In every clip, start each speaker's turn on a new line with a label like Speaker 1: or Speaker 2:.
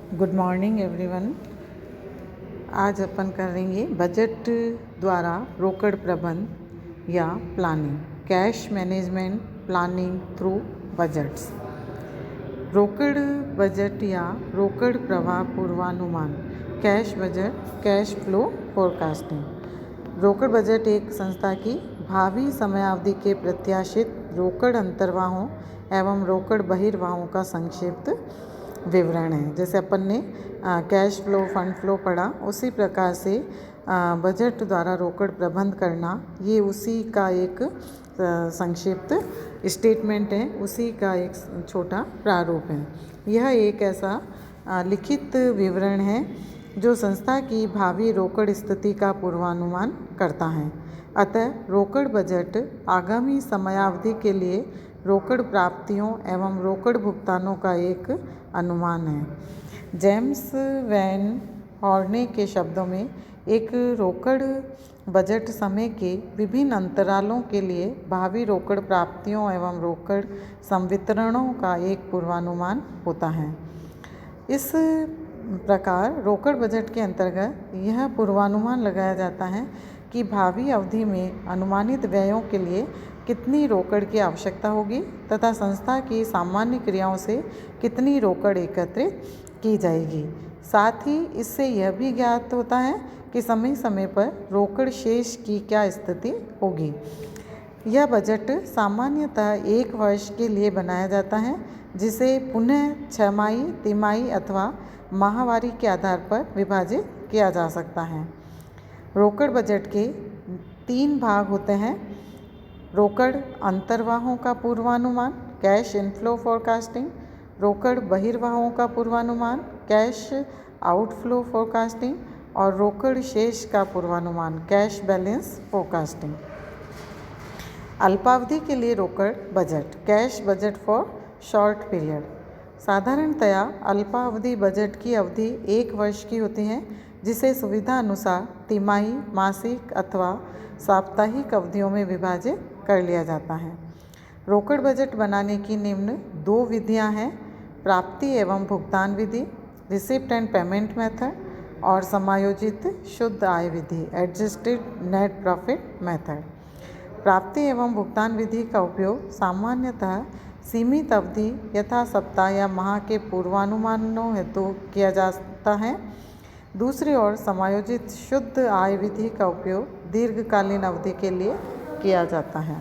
Speaker 1: Good morning everyone. आज अपन करेंगे budget द्वारा रोकड़ प्रबंध या planning, cash management planning through budgets. रोकड़ बजट या रोकड़ प्रवाह पूर्वानुमान, cash budget, cash flow forecasting. रोकड़ बजट एक संस्था की भावी समयावधि के प्रत्याशित रोकड़ अंतर्वाहों एवं रोकड़ बहिर्वाहों का संक्षिप्त विवरण है। जैसे अपन ने कैश फ्लो, फंड फ्लो पढ़ा, उसी प्रकार से बजट द्वारा रोकड़ प्रबंध करना ये उसी का एक संक्षिप्त स्टेटमेंट है, उसी का एक छोटा प्रारूप है। यह एक ऐसा लिखित विवरण है जो संस्था की भावी रोकड़ स्थिति का पूर्वानुमान करता है। अतः रोकड़ बजट आगामी समयावधि के लिए रोकड़ प्राप्तियों एवं रोकड़ भुगतानों का एक अनुमान है। जेम्स वैन हॉर्ने के शब्दों में, एक रोकड़ बजट समय के विभिन्न अंतरालों के लिए भावी रोकड़ प्राप्तियों एवं रोकड़ संवितरणों का एक पूर्वानुमान होता है। इस प्रकार रोकड़ बजट के अंतर्गत यह पूर्वानुमान लगाया जाता है कि भावी अवधि में अनुमानित व्ययों के लिए कितनी रोकड़ की आवश्यकता होगी तथा संस्था की सामान्य क्रियाओं से कितनी रोकड़ एकत्रित की जाएगी। साथ ही इससे यह भी ज्ञात होता है कि समय समय पर रोकड़ शेष की क्या स्थिति होगी। यह बजट सामान्यतः एक वर्ष के लिए बनाया जाता है, जिसे पुनः छमाही, तिमाही अथवा माहवारी के आधार पर विभाजित किया जा सकता है। रोकड़ बजट के 3 भाग होते हैं: रोकड़ अंतर्वाहों का पूर्वानुमान, कैश इनफ्लो फोरकास्टिंग, रोकड़ बहिर्वाहों का पूर्वानुमान, कैश आउटफ्लो फोरकास्टिंग, और रोकड़ शेष का पूर्वानुमान, कैश बैलेंस फोरकास्टिंग। अल्पावधि के लिए रोकड़ budget, cash budget for short period. साधारणतया अल्पावधि बजट की अवधि 1 वर्ष की होती है, जिसे सुविधा अनुसार तिमाही, मासिक अथवा साप्ताहिक अवधियों में विभाजित कर लिया जाता है। रोकड़ बजट बनाने की निम्न 2 विधियां हैं: प्राप्ति एवं भुगतान विधि, रिसिप्ट एंड पेमेंट मेथड, और समायोजित शुद्ध आय विधि, एडजस्टेड नेट प्रॉफिट मेथड। प्राप्ति एवं भुगतान विधि का उपयोग सामान्यतः सीमित अवधि यथा सप्ताह या माह के पूर्वानुमानों हेतु किया जाता है। दूसरी ओर समायोजित शुद्ध आय विधि का उपयोग दीर्घकालीन अवधि के लिए किया जाता है।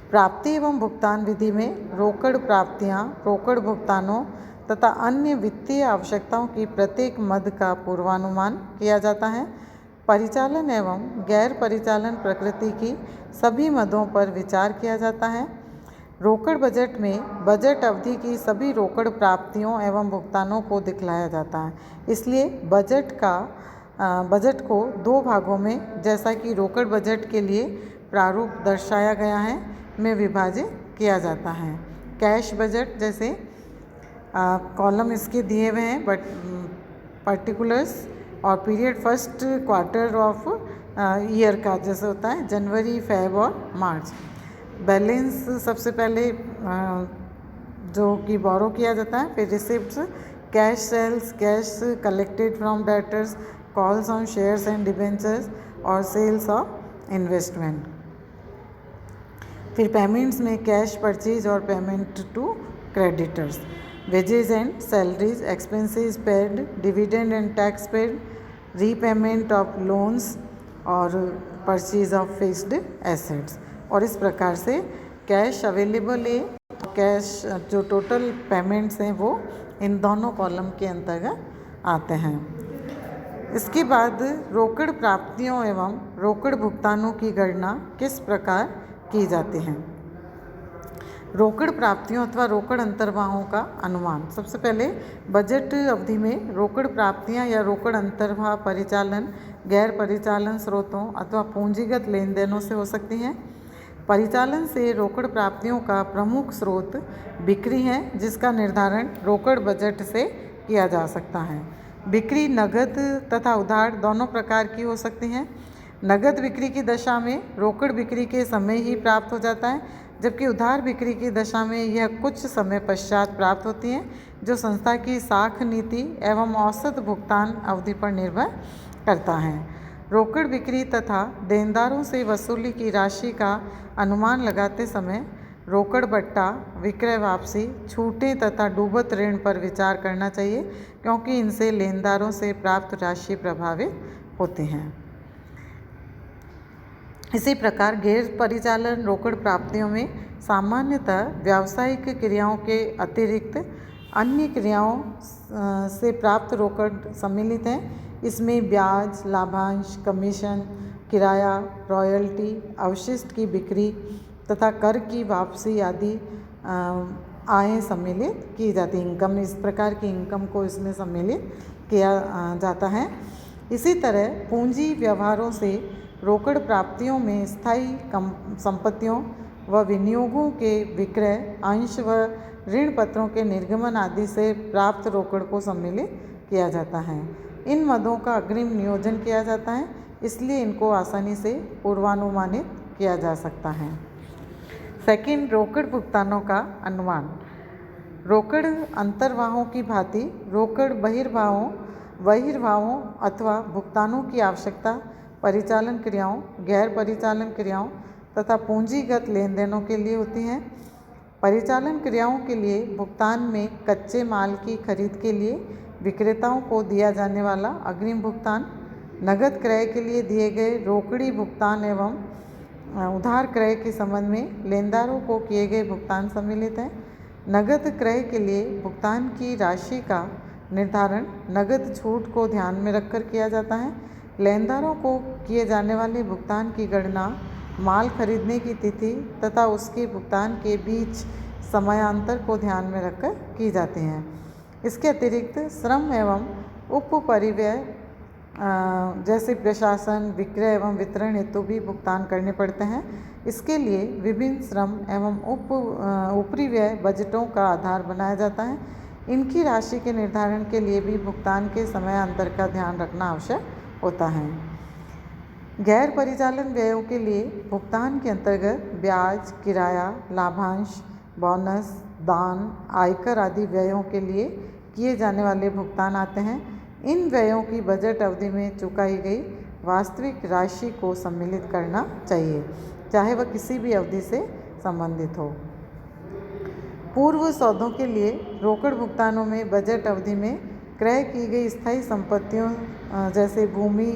Speaker 1: प्राप्ति एवं भुगतान विधि में रोकड़ प्राप्तियां, रोकड़ भुगतानों तथा अन्य वित्तीय आवश्यकताओं की प्रत्येक मद का पूर्वानुमान किया जाता है। परिचालन एवं गैर परिचालन प्रकृति की सभी मदों पर विचार किया जाता है। रोकड़ बजट में बजट अवधि की सभी रोकड़ प्राप्तियों एवं भुगतानों को दिखलाया जाता है। इसलिए बजट को 2 भागों में, जैसा कि रोकड़ बजट के लिए प्रारूप दर्शाया गया है, में विभाजित किया जाता है। कैश बजट, जैसे कॉलम इसके दिए हुए हैं, बट पर्टिकुलर्स और period first quarter of year का जैसे होता है जनवरी, फेब और मार्च। बैलेंस सबसे पहले जो कि बोरो किया जाता है, फिर receipts, cash sales, cash collected from debtors, calls on shares and debentures, और सेल्स ऑफ इन्वेस्टमेंट। फिर पेमेंट्स में कैश परचेज और payment to creditors, wages and salaries, expenses paid, dividend and tax paid, repayment of loans और purchase of fixed assets. और इस प्रकार से cash available है, कैश जो टोटल पेमेंट्स हैं वो इन दोनों कॉलम के अंतर्गत आते हैं। इसके बाद रोकड़ प्राप्तियों एवं रोकड़ भुगतानों की गणना किस प्रकार की जाती है। रोकड़ प्राप्तियों अथवा रोकड़ अंतर्वाहों का अनुमान। सबसे पहले बजट अवधि में रोकड़ प्राप्तियां या रोकड़ अंतर्वाह परिचालन, गैर परिचालन स्रोतों अथवा पूंजीगत लेन देनों से हो सकती हैं। परिचालन से रोकड़ प्राप्तियों का प्रमुख स्रोत बिक्री है, जिसका निर्धारण रोकड़ बजट से किया जा सकता है। बिक्री नगद तथा उधार दोनों प्रकार की हो सकती हैं। नगद बिक्री की दशा में रोकड़ बिक्री के समय ही प्राप्त हो जाता है, जबकि उधार बिक्री की दशा में यह कुछ समय पश्चात प्राप्त होती हैं, जो संस्था की साख नीति एवं औसत भुगतान अवधि पर निर्भर करता है। रोकड़ बिक्री तथा देनदारों से वसूली की राशि का अनुमान लगाते समय रोकड़ बट्टा, विक्रय वापसी, छूटें तथा डूबत ऋण पर विचार करना चाहिए, क्योंकि इनसे लेनदारों से प्राप्त राशि प्रभावित होती हैं। इसी प्रकार गैर परिचालन रोकड़ प्राप्तियों में सामान्यतः व्यावसायिक क्रियाओं के अतिरिक्त अन्य क्रियाओं से प्राप्त रोकड़ सम्मिलित हैं। इसमें ब्याज, लाभांश, कमीशन, किराया, रॉयल्टी, अवशिष्ट की बिक्री तथा कर की वापसी आदि आय सम्मिलित की जाती है। इनकम, इस प्रकार की इनकम को इसमें सम्मिलित किया जाता है। इसी तरह पूंजी व्यवहारों से रोकड़ प्राप्तियों में स्थायी संपत्तियों व विनियोगों के विक्रय, अंश व ऋण पत्रों के निर्गमन आदि से प्राप्त रोकड़ को सम्मिलित किया जाता है। इन मदों का अग्रिम नियोजन किया जाता है, इसलिए इनको आसानी से पूर्वानुमानित किया जा सकता है। सेकंड, रोकड़ भुगतानों का अनुमान। रोकड़ अंतर्वाहों की भांति रोकड़ बहिर्वाहों अथवा भुगतानों की आवश्यकता परिचालन क्रियाओं, गैर परिचालन क्रियाओं तथा पूंजीगत लेन देनों के लिए होती हैं। परिचालन क्रियाओं के लिए भुगतान में कच्चे माल की खरीद के लिए विक्रेताओं को दिया जाने वाला अग्रिम भुगतान, नगद क्रय के लिए दिए गए रोकड़ी भुगतान एवं उधार क्रय के संबंध में लेनदारों को किए गए भुगतान सम्मिलित हैं। नगद क्रय के लिए भुगतान की राशि का निर्धारण नगद छूट को ध्यान में रखकर किया जाता है। लेनदारों को किए जाने वाले भुगतान की गणना माल खरीदने की तिथि तथा उसके भुगतान के बीच समयांतर को ध्यान में रखकर की जाती हैं। इसके अतिरिक्त श्रम एवं उपपरिव्यय जैसे प्रशासन, विक्रय एवं वितरण हेतु भी भुगतान करने पड़ते हैं। इसके लिए विभिन्न श्रम एवं ऊपरी व्यय बजटों का आधार बनाया जाता है। इनकी राशि के निर्धारण के लिए भी भुगतान के समयांतर का ध्यान रखना आवश्यक होता है। गैर परिचालन व्ययों के लिए भुगतान के अंतर्गत ब्याज, किराया, लाभांश, बोनस, दान, आयकर आदि व्ययों के लिए किए जाने वाले भुगतान आते हैं। इन व्ययों की बजट अवधि में चुकाई गई वास्तविक राशि को सम्मिलित करना चाहिए, चाहे वह किसी भी अवधि से संबंधित हो। पूर्व सौदों के लिए रोकड़ भुगतानों में बजट अवधि में क्रय की गई स्थायी संपत्तियों जैसे भूमि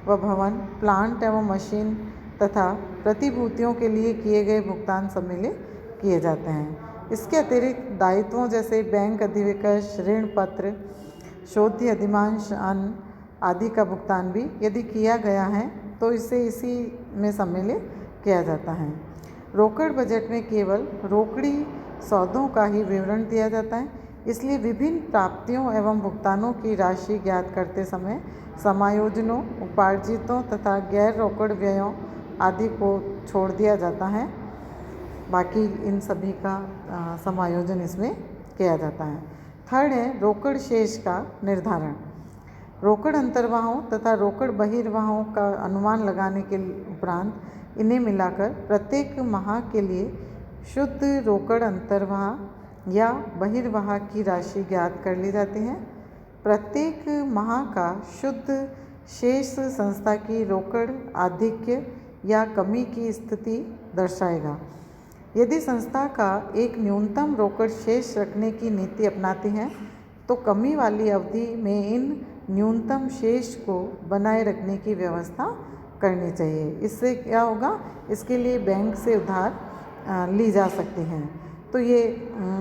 Speaker 1: व भवन, प्लांट एवं मशीन तथा प्रतिभूतियों के लिए किए गए भुगतान सम्मिलित किए जाते हैं। इसके अतिरिक्त दायित्वों जैसे बैंक अधिविकर्ष, ऋण पत्र, शोध्य अधिमांश अन्न आदि का भुगतान भी यदि किया गया है तो इसे इसी में सम्मिलित किया जाता है। रोकड़ बजट में केवल रोकड़ी सौदों का ही विवरण दिया जाता है, इसलिए विभिन्न प्राप्तियों एवं भुगतानों की राशि ज्ञात करते समय समायोजनों, उपार्जितों तथा गैर रोकड़ व्ययों आदि को छोड़ दिया जाता है। बाकी इन सभी का समायोजन इसमें किया जाता है। थर्ड है रोकड़ शेष का निर्धारण। रोकड़ अंतर्वाहों तथा रोकड़ बहिर्वाहों का अनुमान लगाने के उपरांत इन्हें मिलाकर प्रत्येक माह के लिए शुद्ध रोकड़ अंतर्वाह या बहिर्वाह की राशि ज्ञात कर ली जाती है। प्रत्येक माह का शुद्ध शेष संस्था की रोकड़ आधिक्य या कमी की स्थिति दर्शाएगा। यदि संस्था का एक न्यूनतम रोकड़ शेष रखने की नीति अपनाती है तो कमी वाली अवधि में इन न्यूनतम शेष को बनाए रखने की व्यवस्था करनी चाहिए। इससे क्या होगा, इसके लिए बैंक से उधार ली जा सकती हैं। तो ये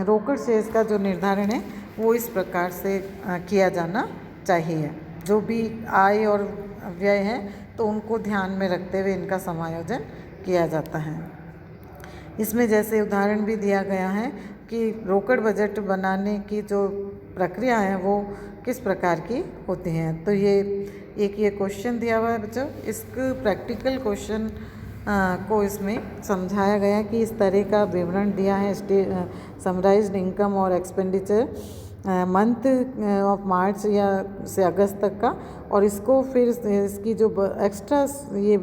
Speaker 1: रोकड़ शेष का जो निर्धारण है वो इस प्रकार से किया जाना चाहिए। जो भी आय और व्यय है तो उनको ध्यान में रखते हुए इनका समायोजन किया जाता है। इसमें जैसे उदाहरण भी दिया गया है कि रोकड़ बजट बनाने की जो प्रक्रिया है वो किस प्रकार की होती हैं। तो ये क्वेश्चन दिया हुआ है बच्चों, इसको प्रैक्टिकल क्वेश्चन को इसमें समझाया गया कि इस तरह का विवरण दिया है समराइज्ड इनकम और एक्सपेंडिचर मंथ ऑफ मार्च या से अगस्त तक का, और इसको फिर इसकी जो एक्स्ट्रा ये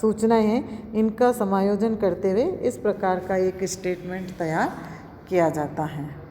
Speaker 1: सूचनाएं हैं इनका समायोजन करते हुए इस प्रकार का एक स्टेटमेंट तैयार किया जाता है।